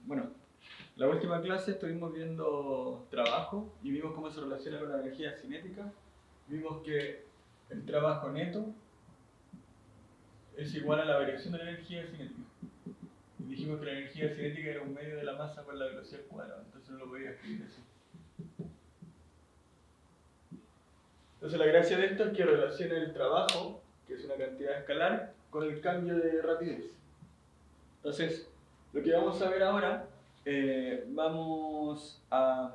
Bueno, la última clase estuvimos viendo trabajo y vimos cómo se relaciona con la energía cinética. Vimos que el trabajo neto es igual a la variación de la energía cinética. Y dijimos que la energía cinética era un medio de la masa por la velocidad cuadrada, entonces no lo podía escribir así. Entonces la gracia de esto es que relaciona el trabajo, que es una cantidad escalar, con el cambio de rapidez. Entonces, lo que vamos a ver ahora, vamos a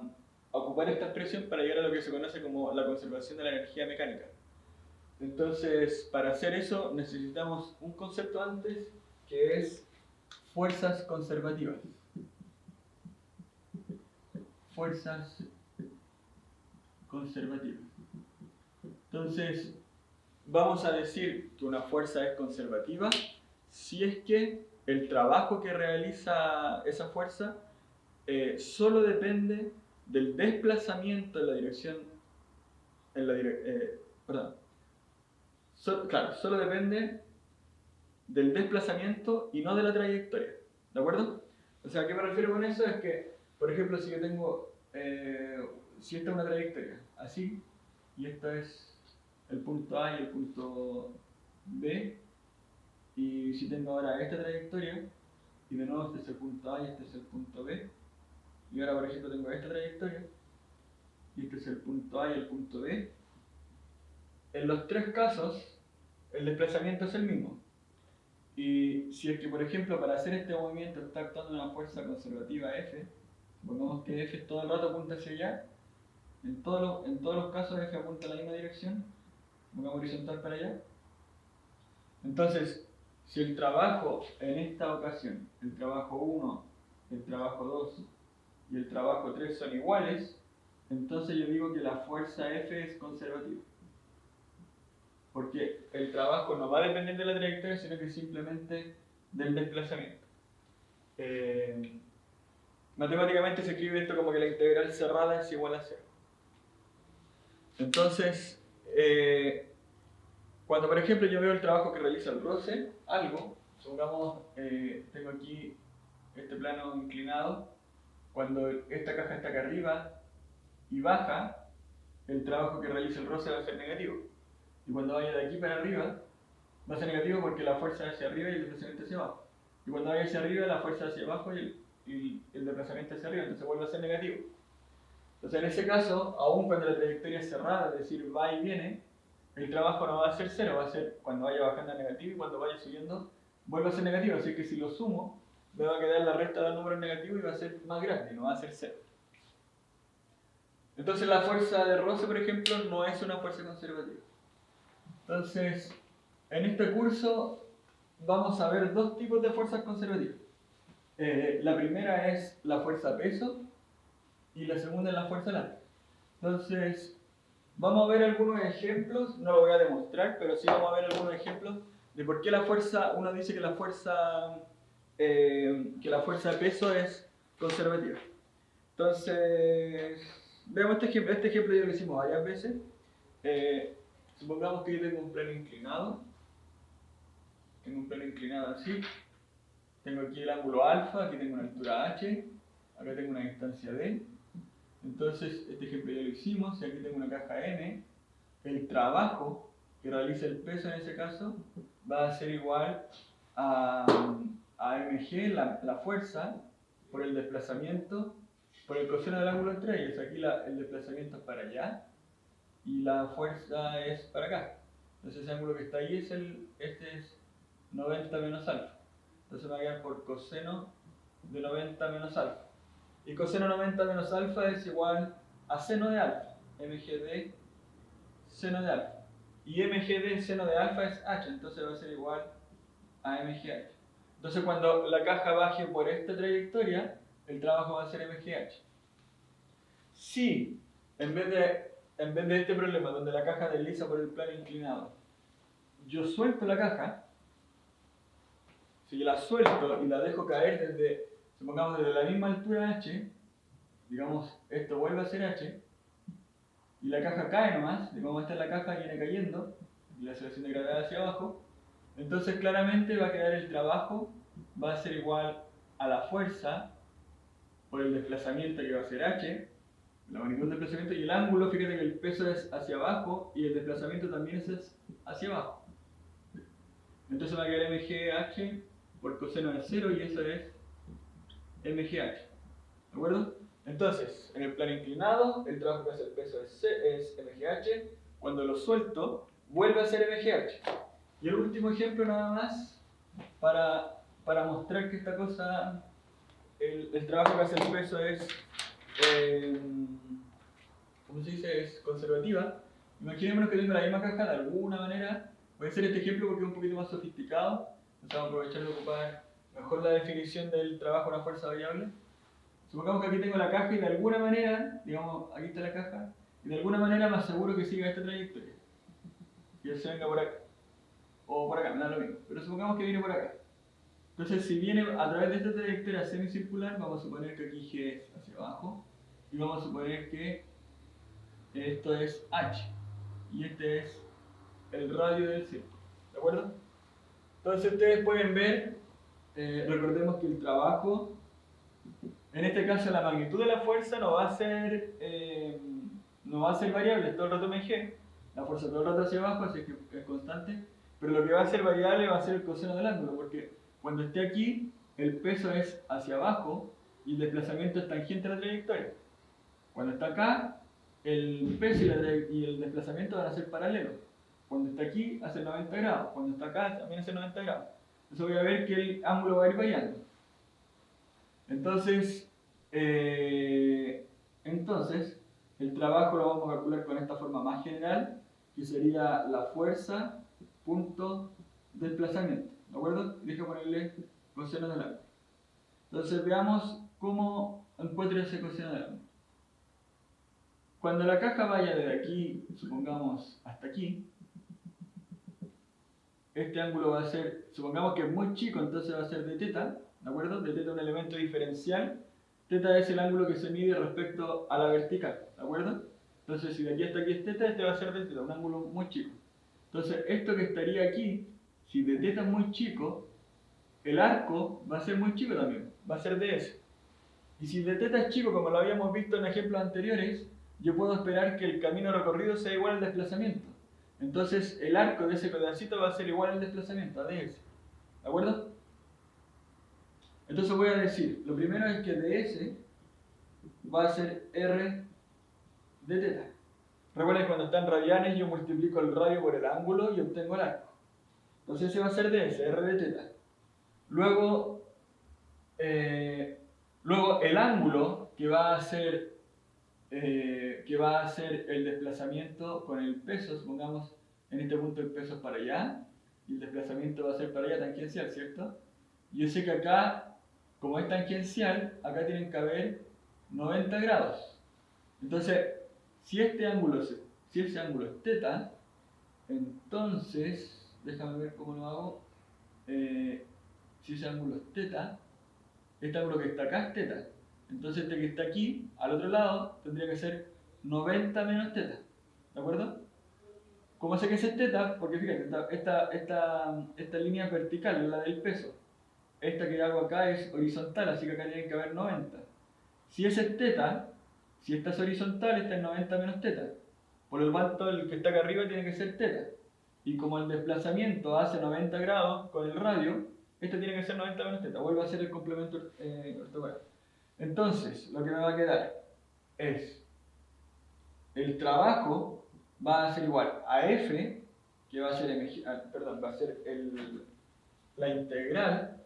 ocupar esta expresión para llegar a lo que se conoce como la conservación de la energía mecánica. Entonces, para hacer eso necesitamos un concepto antes, que es fuerzas conservativas. Fuerzas conservativas. Entonces, vamos a decir que una fuerza es conservativa si es que el trabajo que realiza esa fuerza solo depende del desplazamiento en la dirección, solo depende del desplazamiento y no de la trayectoria, ¿de acuerdo? O sea, ¿a qué me refiero con eso? Es que, por ejemplo, si yo tengo, si esta es una trayectoria, así, y esta es el punto A y el punto B, y si tengo ahora esta trayectoria, y de nuevo este es el punto A y este es el punto B, y ahora por ejemplo tengo esta trayectoria, y este es el punto A y el punto B, en los tres casos el desplazamiento es el mismo. Y si es que por ejemplo para hacer este movimiento está actuando una fuerza conservativa F, supongamos que F todo el rato apunta hacia allá, en todos los casos F apunta en la misma dirección, pongamos horizontal para allá. Entonces, si el trabajo en esta ocasión, el trabajo 1, el trabajo 2 y el trabajo 3 son iguales, entonces yo digo que la fuerza F es conservativa. Porque el trabajo no va a depender de la trayectoria, sino que simplemente del desplazamiento. Matemáticamente se escribe esto como que la integral cerrada es igual a 0. Entonces, cuando por ejemplo yo veo el trabajo que realiza el roce, algo, supongamos, tengo aquí este plano inclinado, cuando esta caja está acá arriba y baja, el trabajo que realiza el roce va a ser negativo. Y cuando vaya de aquí para arriba, va a ser negativo porque la fuerza es hacia arriba y el desplazamiento hacia abajo. Y cuando vaya hacia arriba, la fuerza hacia abajo y el desplazamiento hacia arriba, entonces vuelve a ser negativo. Entonces en ese caso, aun cuando la trayectoria es cerrada, es decir, va y viene, el trabajo no va a ser 0, va a ser cuando vaya bajando a negativo y cuando vaya subiendo vuelve a ser negativo. Así que si lo sumo, me va a quedar la resta del número negativo y va a ser más grande, no va a ser 0. Entonces la fuerza de roce, por ejemplo, no es una fuerza conservativa. Entonces, en este curso vamos a ver dos tipos de fuerzas conservativas. La primera es la fuerza peso y la segunda es la fuerza látigo. Entonces, vamos a ver algunos ejemplos, no lo voy a demostrar, pero sí vamos a ver algunos ejemplos de por qué la fuerza, uno dice que la fuerza de peso es conservativa. Entonces, veamos este ejemplo. Este ejemplo ya lo hicimos varias veces. Supongamos que yo tengo un plano inclinado. Tengo un plano inclinado así. Tengo aquí el ángulo alfa, aquí tengo una altura h, acá tengo una distancia d. Entonces, este ejemplo ya lo hicimos, y aquí tengo una caja n. El trabajo que realiza el peso en ese caso va a ser igual a mg, la fuerza, por el desplazamiento, por el coseno del ángulo entre ellos. Aquí el desplazamiento es para allá y la fuerza es para acá. Entonces ese ángulo que está ahí este es 90 menos alfa. Entonces me va a quedar por coseno de 90 menos alfa. Y coseno 90 menos alfa es igual a seno de alfa, mg de seno de alfa. Y mg de seno de alfa es h, entonces va a ser igual a mgh. Entonces cuando la caja baje por esta trayectoria, el trabajo va a ser mgh. Si en vez de este problema donde la caja desliza por el plano inclinado, yo suelto la caja, si yo la suelto y la dejo caer desde, supongamos desde la misma altura h, digamos esto vuelve a ser h, y la caja cae nomás, digamos esta es la caja, viene cayendo, y la aceleración de gravedad hacia abajo, entonces claramente va a quedar el trabajo, va a ser igual a la fuerza por el desplazamiento que va a ser h, la magnitud del desplazamiento, y el ángulo, fíjate que el peso es hacia abajo y el desplazamiento también es hacia abajo. Entonces va a quedar mgh por coseno de 0 y eso es mgh. ¿De acuerdo? Entonces, en el plano inclinado, el trabajo que hace el peso es mgh. Cuando lo suelto, vuelve a ser mgh. Y el último ejemplo nada más para mostrar que esta cosa, el trabajo que hace el peso es, ¿cómo se dice? Es conservativa. Imaginémonos que tengo la misma caja de alguna manera. Voy a hacer este ejemplo porque es un poquito más sofisticado. Entonces vamos a aprovechar de ocupar mejor la definición del trabajo a una fuerza variable. Supongamos que aquí tengo la caja y de alguna manera, digamos, aquí está la caja, y de alguna manera me aseguro que siga esta trayectoria. Y él se venga por acá. O por acá, me da lo mismo. Pero supongamos que viene por acá. Entonces, si viene a través de esta trayectoria semicircular, vamos a suponer que aquí G es hacia abajo. Y vamos a suponer que esto es H. Y este es el radio del círculo. ¿De acuerdo? Entonces, ustedes pueden ver, recordemos que el trabajo, en este caso la magnitud de la fuerza no va a ser variable, todo el rato mg. La fuerza todo el rato hacia abajo, así que es constante. Pero lo que va a ser variable va a ser el coseno del ángulo, porque cuando esté aquí, el peso es hacia abajo y el desplazamiento es tangente a la trayectoria. Cuando está acá, el peso y el desplazamiento van a ser paralelos. Cuando está aquí, hace 90 grados. Cuando está acá, también hace 90 grados. Entonces voy a ver que el ángulo va a ir variando. Entonces, el trabajo lo vamos a calcular con esta forma más general, que sería la fuerza punto desplazamiento. ¿De acuerdo? Dejo ponerle coseno del ángulo. Entonces veamos cómo encuentro ese coseno del ángulo. Cuando la caja vaya desde aquí, supongamos, hasta aquí, este ángulo va a ser, supongamos que es muy chico, entonces va a ser de teta, ¿de acuerdo? De teta es un elemento diferencial. Teta es el ángulo que se mide respecto a la vertical, ¿de acuerdo? Entonces, si de aquí hasta aquí es teta, este va a ser de teta, un ángulo muy chico. Entonces, esto que estaría aquí, si de teta es muy chico, el arco va a ser muy chico también, va a ser de S. Y si de teta es chico, como lo habíamos visto en ejemplos anteriores, yo puedo esperar que el camino recorrido sea igual al desplazamiento. Entonces, el arco de ese pedacito va a ser igual al desplazamiento, a ds. ¿De acuerdo? Entonces voy a decir, lo primero es que ds va a ser r de teta. Recuerden que cuando están radianes yo multiplico el radio por el ángulo y obtengo el arco. Entonces ese va a ser ds, r de teta. Luego el ángulo que va a ser el desplazamiento con el peso, supongamos en este punto el peso es para allá y el desplazamiento va a ser para allá tangencial, ¿cierto? Yo sé que acá, como es tangencial, acá tienen que haber 90 grados. Entonces, si ese ángulo es teta, entonces, déjame ver cómo lo hago. Si ese ángulo es teta, este ángulo que está acá es teta. Entonces este que está aquí, al otro lado, tendría que ser 90 menos teta. ¿De acuerdo? ¿Cómo sé que ese es teta? Porque fíjate, esta línea vertical es la del peso. Esta que hago acá es horizontal, así que acá tienen que haber 90. Si ese es teta, si esta es horizontal, esta es 90 menos teta. Por lo tanto, el que está acá arriba tiene que ser teta. Y como el desplazamiento hace 90 grados con el radio, este tiene que ser 90 menos teta. Vuelvo a hacer el complemento ortogonal. Entonces, lo que me va a quedar es el trabajo va a ser igual a f, que va a ser la integral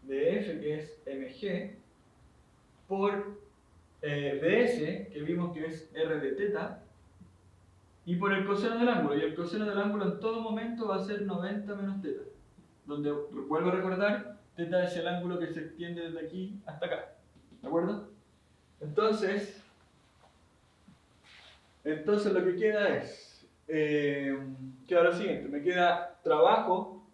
de f, que es mg, por ds, que vimos que es r de teta, y por el coseno del ángulo. Y el coseno del ángulo en todo momento va a ser 90 menos teta. Donde, vuelvo a recordar, teta es el ángulo que se extiende desde aquí hasta acá. ¿De acuerdo? Entonces lo que queda es, queda lo siguiente, me queda trabajo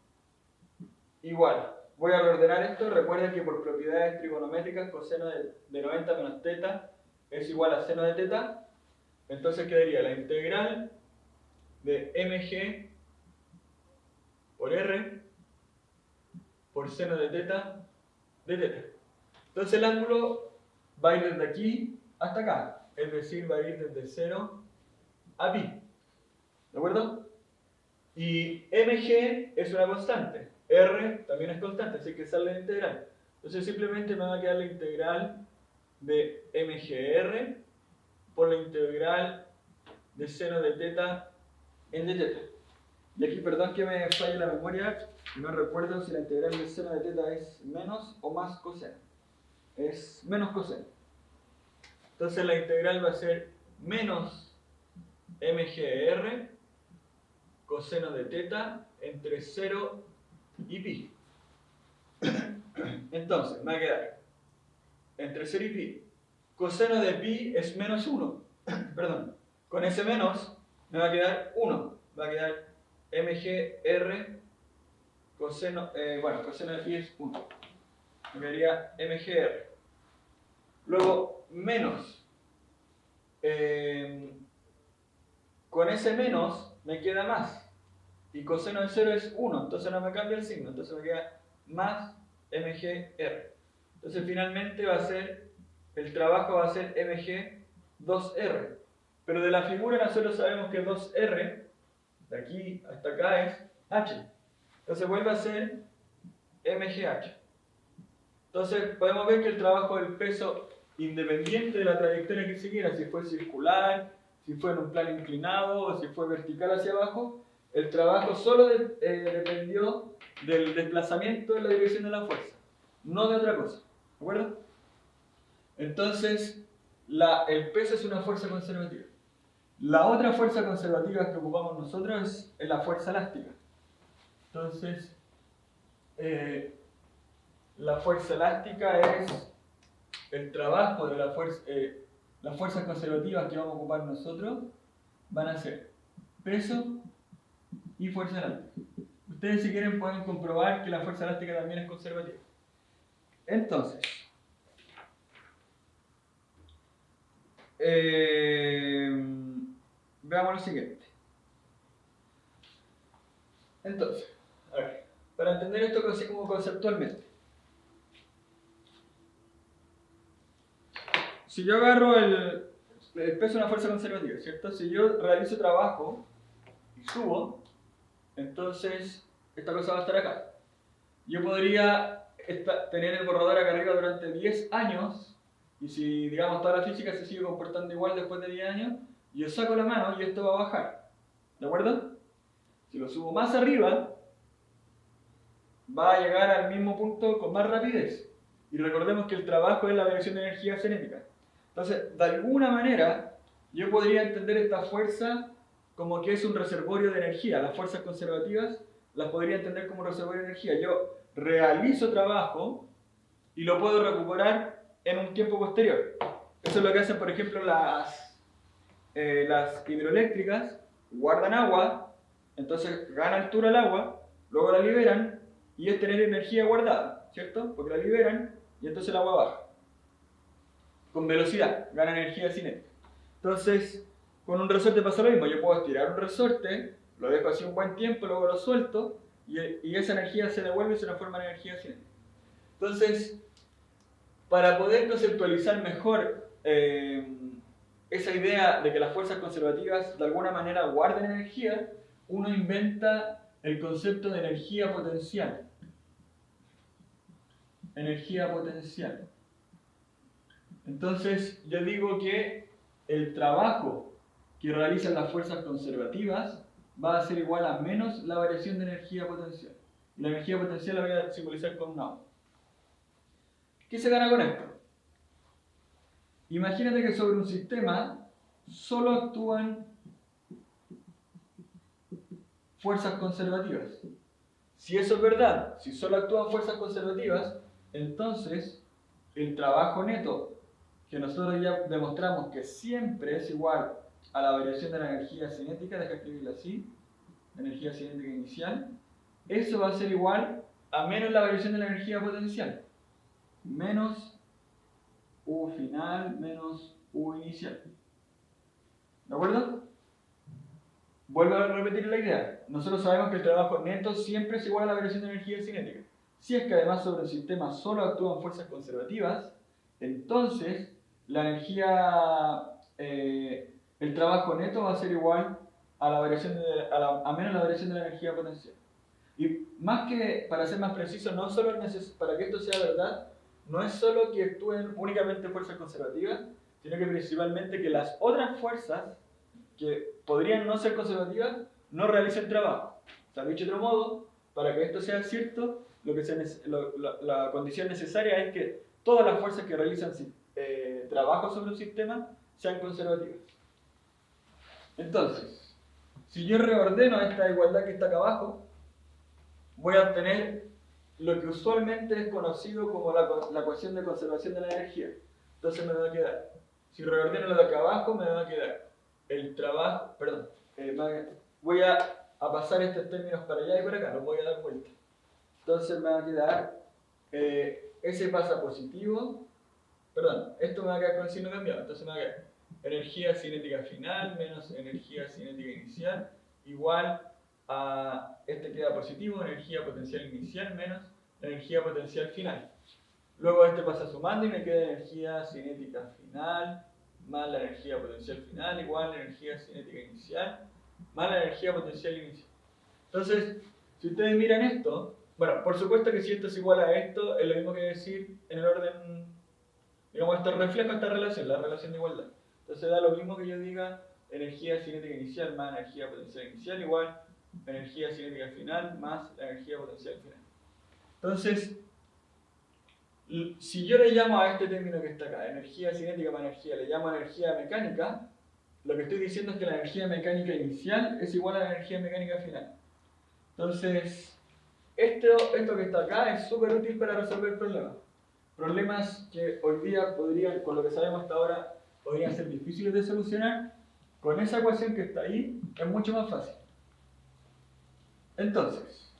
igual. Voy a reordenar esto, recuerden que por propiedades trigonométricas coseno de 90 menos teta es igual a seno de teta. Entonces quedaría la integral de mg por r por seno de teta de teta. Entonces el ángulo va a ir desde aquí hasta acá, es decir, va a ir desde 0 a pi. ¿De acuerdo? Y mg es una constante, r también es constante, así que sale la integral. Entonces simplemente me va a quedar la integral de mgr por la integral de seno de teta en de teta. Y aquí, perdón que me falle la memoria, no recuerdo si la integral de seno de teta es menos o más coseno. Es menos coseno. Entonces la integral va a ser menos mgr coseno de teta entre 0 y pi. Entonces, me va a quedar entre 0 y pi. Coseno de pi es menos 1. Perdón. Con ese menos me va a quedar 1. Va a quedar mgr coseno, coseno de pi es 1. Me quedaría mgr. Luego, menos. Con ese menos me queda más. Y coseno de 0 es 1, entonces no me cambia el signo. Entonces me queda más mgr. Entonces finalmente va a ser, el trabajo va a ser mg 2r. Pero de la figura nosotros sabemos que 2r, de aquí hasta acá es h. Entonces vuelve a ser mgh. Entonces podemos ver que el trabajo del peso, independiente de la trayectoria que siguiera, si fue circular, si fue en un plano inclinado o si fue vertical hacia abajo, el trabajo solo dependió del desplazamiento en la dirección de la fuerza, no de otra cosa. ¿De acuerdo? Entonces, el peso es una fuerza conservativa. La otra fuerza conservativa que ocupamos nosotros es la fuerza elástica. Entonces, la fuerza elástica es el trabajo de las fuerzas conservativas que vamos a ocupar nosotros van a ser peso y fuerza elástica. Ustedes si quieren pueden comprobar que la fuerza elástica también es conservativa. Entonces, veamos lo siguiente. Entonces, a ver, para entender esto así como conceptualmente. Si yo agarro el peso de una fuerza conservativa, ¿cierto? Si yo realizo trabajo y subo, entonces esta cosa va a estar acá. Yo podría tener el borrador acá arriba durante 10 años, y si, digamos, toda la física se sigue comportando igual después de 10 años, yo saco la mano y esto va a bajar. ¿De acuerdo? Si lo subo más arriba, va a llegar al mismo punto con más rapidez. Y recordemos que el trabajo es la variación de energía cinética. Entonces, de alguna manera, yo podría entender esta fuerza como que es un reservorio de energía. Las fuerzas conservativas las podría entender como un reservorio de energía. Yo realizo trabajo y lo puedo recuperar en un tiempo posterior. Eso es lo que hacen, por ejemplo, las hidroeléctricas. Guardan agua, entonces gana altura el agua, luego la liberan y es tener energía guardada, ¿cierto? Porque la liberan y entonces el agua baja. Con velocidad, gana energía cinética. Entonces, con un resorte pasa lo mismo. Yo puedo estirar un resorte, lo dejo así un buen tiempo, luego lo suelto y esa energía se devuelve y se transforma en energía cinética. Entonces, para poder conceptualizar mejor esa idea de que las fuerzas conservativas de alguna manera guarden energía, uno inventa el concepto de energía potencial. Energía potencial. Entonces, yo digo que el trabajo que realizan las fuerzas conservativas va a ser igual a menos la variación de energía potencial. Y la energía potencial la voy a simbolizar con una O. ¿Qué se gana con esto? Imagínate que sobre un sistema solo actúan fuerzas conservativas. Si eso es verdad, si solo actúan fuerzas conservativas, entonces el trabajo neto, que nosotros ya demostramos que siempre es igual a la variación de la energía cinética, deja escribirla así, energía cinética inicial, eso va a ser igual a menos la variación de la energía potencial, menos U final menos U inicial. ¿De acuerdo? Vuelvo a repetir la idea. Nosotros sabemos que el trabajo neto siempre es igual a la variación de energía cinética. Si es que además sobre un sistema solo actúan fuerzas conservativas, entonces la energía, el trabajo neto va a ser igual a la variación a menos la variación de la energía potencial. Y más que, para ser más preciso, no solo para que esto sea verdad, no es solo que actúen únicamente fuerzas conservativas, sino que principalmente que las otras fuerzas que podrían no ser conservativas no realicen trabajo. O sea, dicho de otro modo, para que esto sea cierto, la condición necesaria es que todas las fuerzas que realizan trabajo sobre un sistema sean conservativas. Entonces, si yo reordeno esta igualdad que está acá abajo, voy a obtener lo que usualmente es conocido como la ecuación de conservación de la energía. Entonces me va a quedar, si reordeno lo de acá abajo, me va a quedar el trabajo, perdón, voy a pasar estos términos para allá y para acá, los voy a dar vuelta. Entonces me va a quedar, S pasa positivo, perdón, esto me va a quedar con signo cambiado, entonces me va a quedar energía cinética final menos energía cinética inicial igual a, este queda positivo, energía potencial inicial menos energía potencial final. Luego este pasa sumando y me queda energía cinética final más la energía potencial final igual a energía cinética inicial más la energía potencial inicial. Entonces, si ustedes miran esto, bueno, por supuesto que si esto es igual a esto, es lo mismo que decir en el orden, digamos, esto refleja esta relación, la relación de igualdad. Entonces da lo mismo que yo diga energía cinética inicial más energía potencial inicial igual energía cinética final más la energía potencial final. Entonces, si yo le llamo a este término que está acá, energía cinética más energía, le llamo energía mecánica, lo que estoy diciendo es que la energía mecánica inicial es igual a la energía mecánica final. Entonces, esto que está acá es súper útil para resolver problemas. Problemas que hoy día podrían, con lo que sabemos hasta ahora, podrían ser difíciles de solucionar. Con esa ecuación que está ahí, es mucho más fácil. Entonces,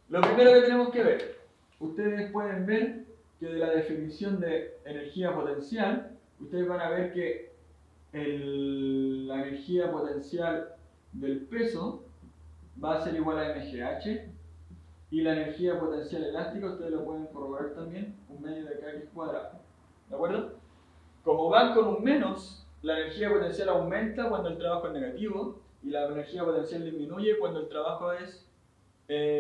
lo primero que tenemos que ver, ustedes pueden ver que de la definición de energía potencial, ustedes van a ver que la energía potencial del peso va a ser igual a mgh y la energía potencial elástica, ustedes lo pueden corroborar también, un medio de kx cuadrado. ¿De acuerdo? Como van con un menos, la energía potencial aumenta cuando el trabajo es negativo y la energía potencial disminuye cuando el trabajo es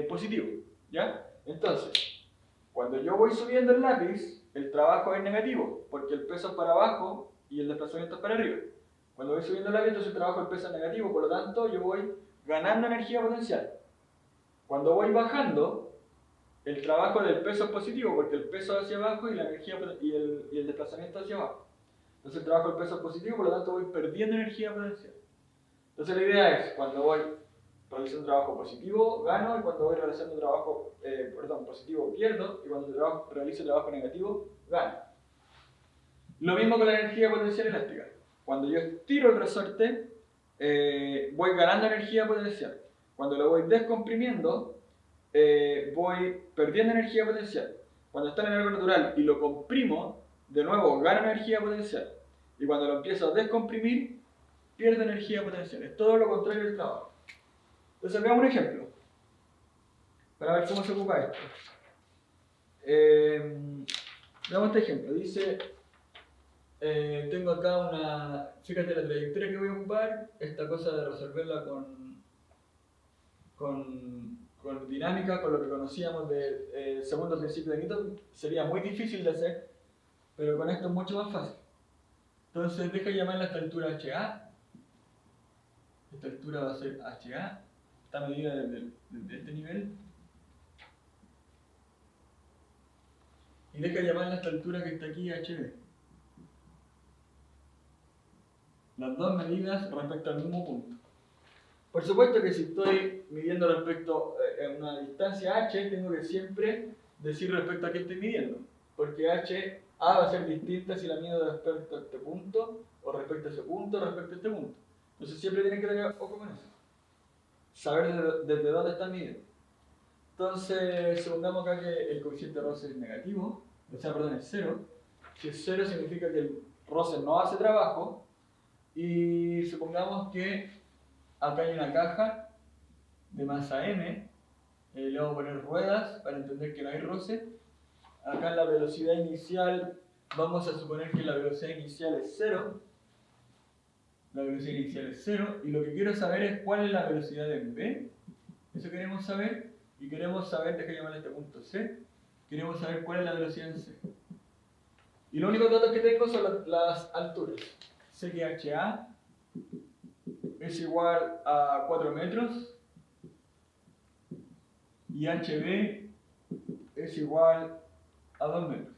positivo. ¿Ya? Entonces, cuando yo voy subiendo el lápiz, el trabajo es negativo porque el peso es para abajo y el desplazamiento es para arriba. Cuando voy subiendo el lápiz, entonces el trabajo del peso es negativo, por lo tanto yo voy ganando energía potencial. Cuando voy bajando, el trabajo del peso es positivo porque el peso hacia abajo y la energía y el desplazamiento hacia abajo. Entonces el trabajo del peso es positivo, por lo tanto voy perdiendo energía potencial. Entonces la idea es, cuando voy realizando un trabajo positivo, gano, y cuando voy realizando un trabajo positivo, pierdo, y cuando realizo trabajo negativo, gano. Lo mismo con la energía potencial elástica. Cuando yo estiro el resorte, voy ganando energía potencial. Cuando lo voy descomprimiendo, voy perdiendo energía potencial. Cuando está en algo natural y lo comprimo, de nuevo gano energía potencial. Y cuando lo empiezo a descomprimir, pierdo energía potencial. Es todo lo contrario del trabajo. Entonces veamos un ejemplo para ver cómo se ocupa esto. Veamos este ejemplo. Dice, tengo acá una, fíjate la trayectoria que voy a ocupar, esta cosa de resolverla con dinámica, con lo que conocíamos del segundo principio de Newton, sería muy difícil de hacer, pero con esto es mucho más fácil. Entonces deja llamarla esta altura HA. Esta altura va a ser HA, está medida desde este nivel. Y deja llamarla esta altura que está aquí HB. Las dos medidas respecto al mismo punto. Por supuesto que si estoy midiendo respecto a una distancia h, tengo que siempre decir respecto a qué estoy midiendo. Porque h, a va a ser distinta si la mido respecto a este punto, o respecto a ese punto, o respecto a este punto. Entonces siempre tienen que tener ojo con eso. Saber desde dónde están midiendo. Entonces, supongamos acá que el coeficiente roce es negativo, o sea, perdón, es 0. Si es 0 significa que el roce no hace trabajo. Y supongamos que acá hay una caja de masa m le vamos a poner ruedas para entender que no hay roce. Acá en la velocidad inicial vamos a suponer que la velocidad inicial es 0. La velocidad inicial es 0 y lo que quiero saber es cuál es la velocidad en B. Eso queremos saber y queremos saber, déjame llamarle este punto C, queremos saber cuál es la velocidad en C. Y los únicos datos que tengo son las alturas. Sé que HA es igual a 4 metros y HB es igual a 2 metros.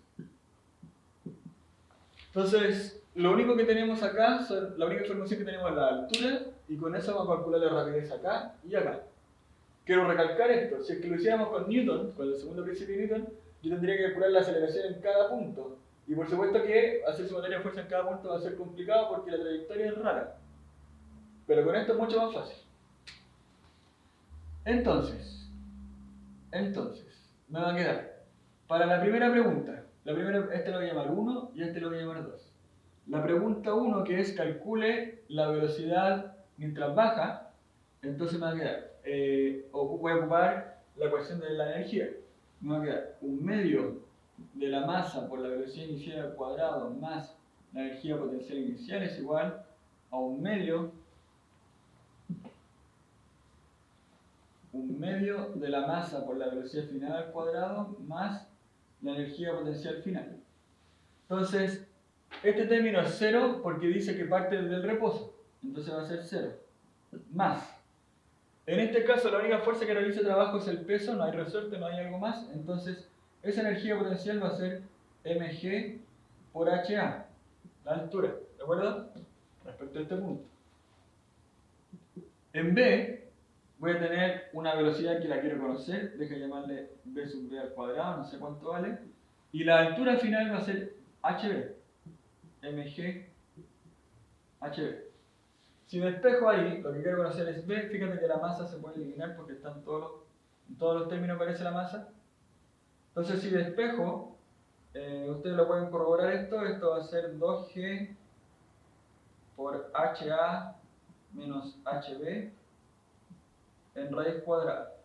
Entonces, lo único que tenemos acá, la única información que tenemos es la altura y con eso vamos a calcular la rapidez acá y acá. Quiero recalcar esto, si es que lo hiciéramos con Newton, con el segundo principio de Newton, yo tendría que calcular la aceleración en cada punto. Y por supuesto que hacer sumatoria de fuerza en cada punto va a ser complicado porque la trayectoria es rara. Pero con esto es mucho más fácil. Entonces, me va a quedar, para la primera pregunta, este lo voy a llamar 1 y este lo voy a llamar 2. La pregunta 1, que es calcule la velocidad mientras baja, entonces me va a quedar, voy a ocupar la ecuación de la energía. Me va a quedar 1/2 de la masa por la velocidad inicial al cuadrado más la energía potencial inicial es igual a 1/2 de la masa por la velocidad final al cuadrado más la energía potencial final. Entonces, este término es 0 porque dice que parte del reposo. Entonces va a ser 0. Más. En este caso, la única fuerza que realiza el trabajo es el peso, no hay resorte, no hay algo más. Entonces, esa energía potencial va a ser mg por ha, la altura. ¿De acuerdo? Respecto a este punto. En B, voy a tener una velocidad que la quiero conocer. Deja llamarle b sub b al cuadrado, no sé cuánto vale. Y la altura final va a ser hb. mg hb. Si despejo ahí, lo que quiero conocer es B, fíjate que la masa se puede eliminar porque en todos los términos aparece la masa. Entonces si despejo, ustedes lo pueden corroborar esto va a ser 2G por HA menos HB en raíz cuadrada.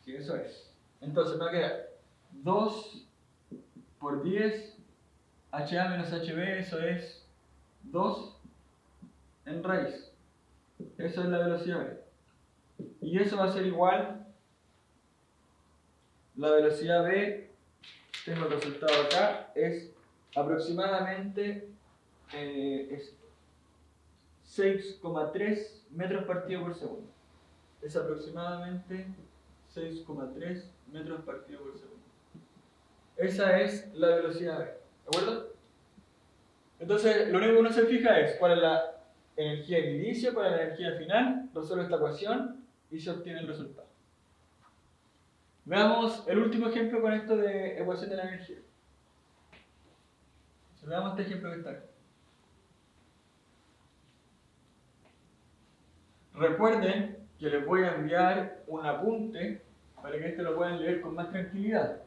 Sí, eso es. Entonces me va a quedar 2 por 10 HA menos HB, eso es 2 en raíz. Eso es la velocidad B. Y eso va a ser igual, la velocidad B, tengo el resultado acá, es aproximadamente 6,3 metros partido por segundo. Es aproximadamente 6,3 metros partido por segundo. Esa es la velocidad B, ¿de acuerdo? Entonces, lo único que uno se fija es cuál es la energía de inicio, cuál es la energía final, resuelve esta ecuación y se obtiene el resultado. Veamos el último ejemplo con esto de ecuación de la energía. Veamos este ejemplo que está aquí. Recuerden que les voy a enviar un apunte para que este lo puedan leer con más tranquilidad.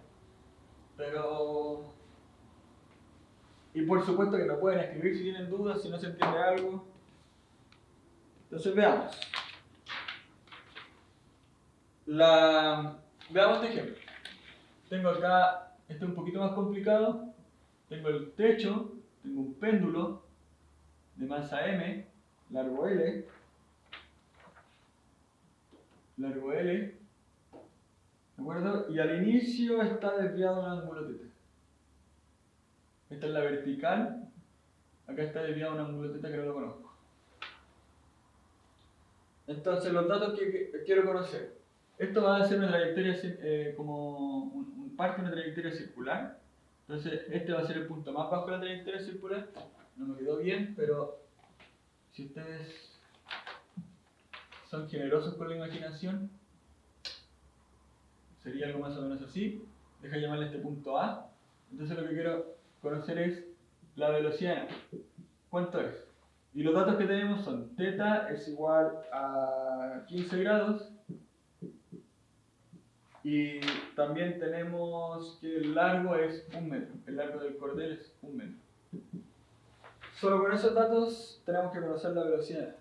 Y por supuesto que lo pueden escribir si tienen dudas, si no se entiende algo. Entonces veamos. Veamos este ejemplo. Tengo acá, este es un poquito más complicado. Tengo el techo, tengo un péndulo de masa m, largo L, ¿de acuerdo? Y al inicio está desviado un ángulo θ. Esta es la vertical, acá está desviado un ángulo θ que no lo conozco. Entonces los datos que quiero conocer. Esto va a ser una trayectoria como parte de una trayectoria circular. Entonces este va a ser el punto más bajo de la trayectoria circular. No me quedó bien, pero si ustedes son generosos con la imaginación, sería algo más o menos así. Deja llamarle este punto A. Entonces lo que quiero conocer es la velocidad. ¿Cuánto es? Y los datos que tenemos son θ es igual a 15 grados. Y también tenemos que el largo es 1 metro. El largo del cordel es 1 metro. Solo con esos datos tenemos que conocer la velocidad.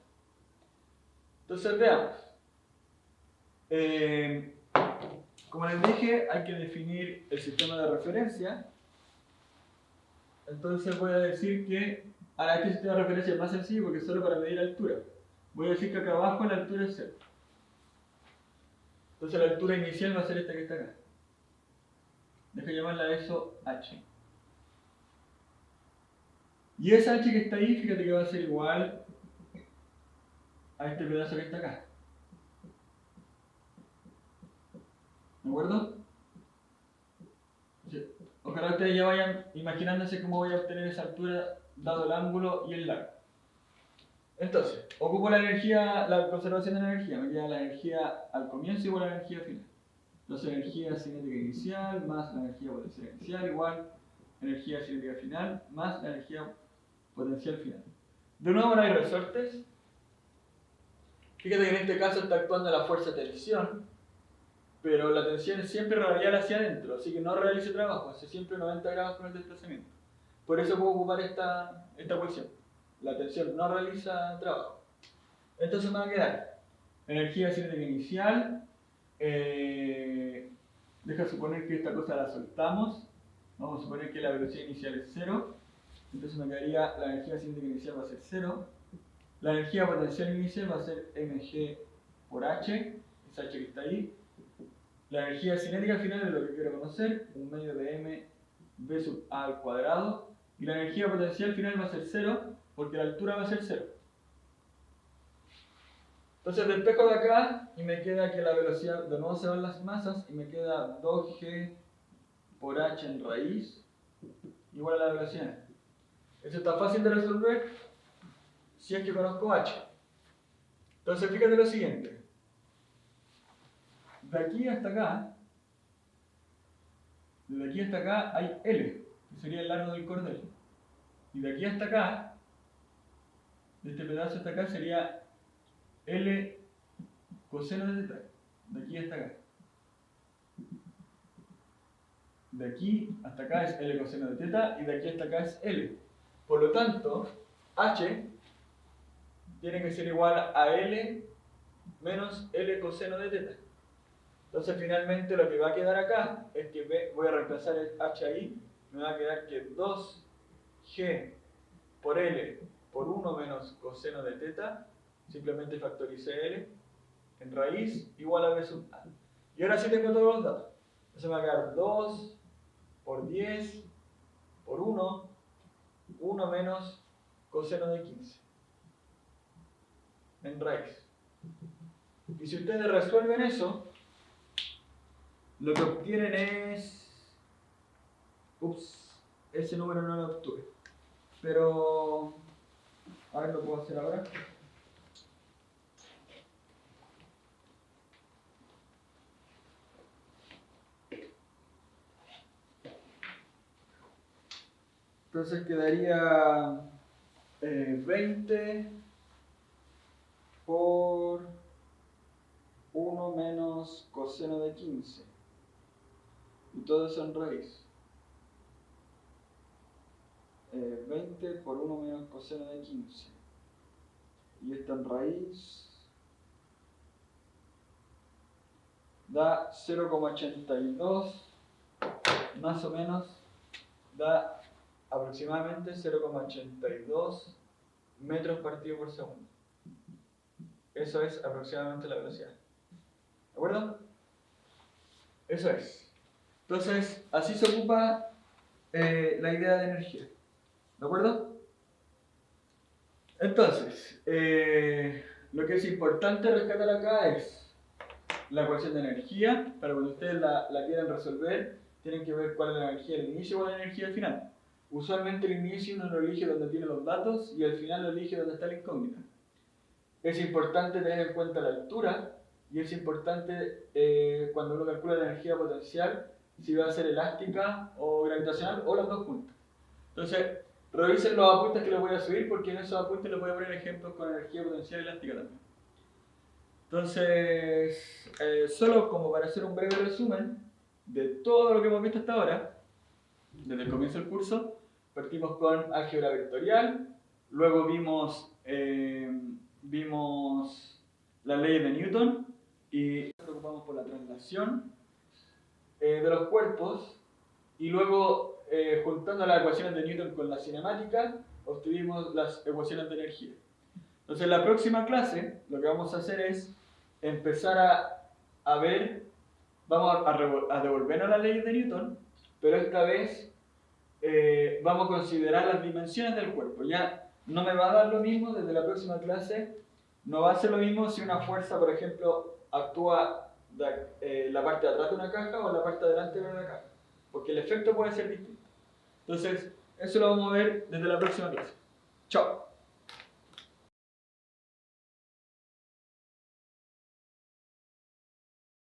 Entonces veamos. Como les dije, hay que definir el sistema de referencia. Entonces voy a decir que ahora este sistema de referencia es más sencillo porque es solo para medir altura. Voy a decir que acá abajo la altura es 0. Entonces la altura inicial va a ser esta que está acá. Deja llamarla eso h. Y esa h que está ahí, fíjate que va a ser igual a este pedazo que está acá. ¿De acuerdo? Ojalá ustedes ya vayan imaginándose cómo voy a obtener esa altura dado el ángulo y el largo. Entonces, ocupo la energía, la conservación de la energía. Me queda la energía al comienzo igual a la energía final. Entonces, energía cinética inicial más la energía potencial inicial igual energía cinética final más la energía potencial final. De nuevo no hay resortes. Fíjate que en este caso está actuando la fuerza de tensión, pero la tensión es siempre radial hacia adentro, así que no realice trabajo, hace siempre 90 grados con el desplazamiento. Por eso puedo ocupar esta ecuación. La tensión no realiza trabajo. Entonces me va a quedar energía cinética inicial. Deja suponer que esta cosa la soltamos. Vamos a suponer que la velocidad inicial es 0. Entonces me quedaría la energía cinética inicial va a ser 0. La energía potencial inicial va a ser mg por h, esa h que está ahí. La energía cinética final es lo que quiero conocer, 1 medio de m v sub a al cuadrado. Y la energía potencial final va a ser 0, porque la altura va a ser 0. Entonces despejo de acá y me queda que la velocidad, de nuevo se van las masas, y me queda 2g por h en raíz igual a la velocidad. Eso está fácil de resolver si es que conozco h. Entonces fíjate lo siguiente. De aquí hasta acá, desde aquí hasta acá hay L, que sería el largo del cordel. Y de aquí hasta acá, de este pedazo hasta acá, sería L coseno de teta. De aquí hasta acá. De aquí hasta acá es L coseno de teta y de aquí hasta acá es L. Por lo tanto, H tiene que ser igual a L menos L coseno de teta. Entonces finalmente lo que va a quedar acá es que voy a reemplazar el h ahí, me va a quedar que 2g por L por 1 menos coseno de teta, simplemente factoricé L, en raíz igual a b sub a. Y ahora sí tengo todos los datos. Entonces me va a quedar 2 por 10 por 1 menos coseno de 15, en raíz. Y si ustedes resuelven eso, lo que obtienen es... Ups, ese número no lo obtuve. Pero... a ver, lo puedo hacer ahora. Entonces quedaría 20 por 1 menos coseno de 15. Y todo eso en raíz. 20 por 1 menos coseno de 15. Y esto en raíz da 0,82, más o menos da aproximadamente 0,82 metros partido por segundo. Eso es aproximadamente la velocidad. ¿De acuerdo? Eso es. Entonces, así se ocupa la idea de energía. ¿De acuerdo? Entonces, lo que es importante rescatar acá es la ecuación de energía. Para cuando ustedes la quieran resolver, tienen que ver cuál es la energía del inicio y cuál es la energía del final. Usualmente el inicio uno lo elige donde tiene los datos y el final lo elige donde está la incógnita. Es importante tener en cuenta la altura y es importante cuando uno calcula la energía potencial si va a ser elástica o gravitacional o las dos juntas. Entonces, revisen los apuntes que les voy a subir porque en esos apuntes les voy a poner ejemplos con energía potencial elástica también. Entonces, solo como para hacer un breve resumen de todo lo que hemos visto hasta ahora, desde el comienzo del curso, partimos con álgebra vectorial, luego vimos las leyes de Newton y dimensión de los cuerpos y luego juntando las ecuaciones de Newton con la cinemática obtuvimos las ecuaciones de energía. Entonces en la próxima clase lo que vamos a hacer es empezar a ver, vamos a devolvernos las leyes de Newton, pero esta vez vamos a considerar las dimensiones del cuerpo. Ya no me va a dar lo mismo desde la próxima clase, no va a ser lo mismo si una fuerza, por ejemplo, actúa la parte de atrás de una caja o la parte de delante de una caja, porque el efecto puede ser distinto. Entonces, eso lo vamos a ver desde la próxima clase. Chao.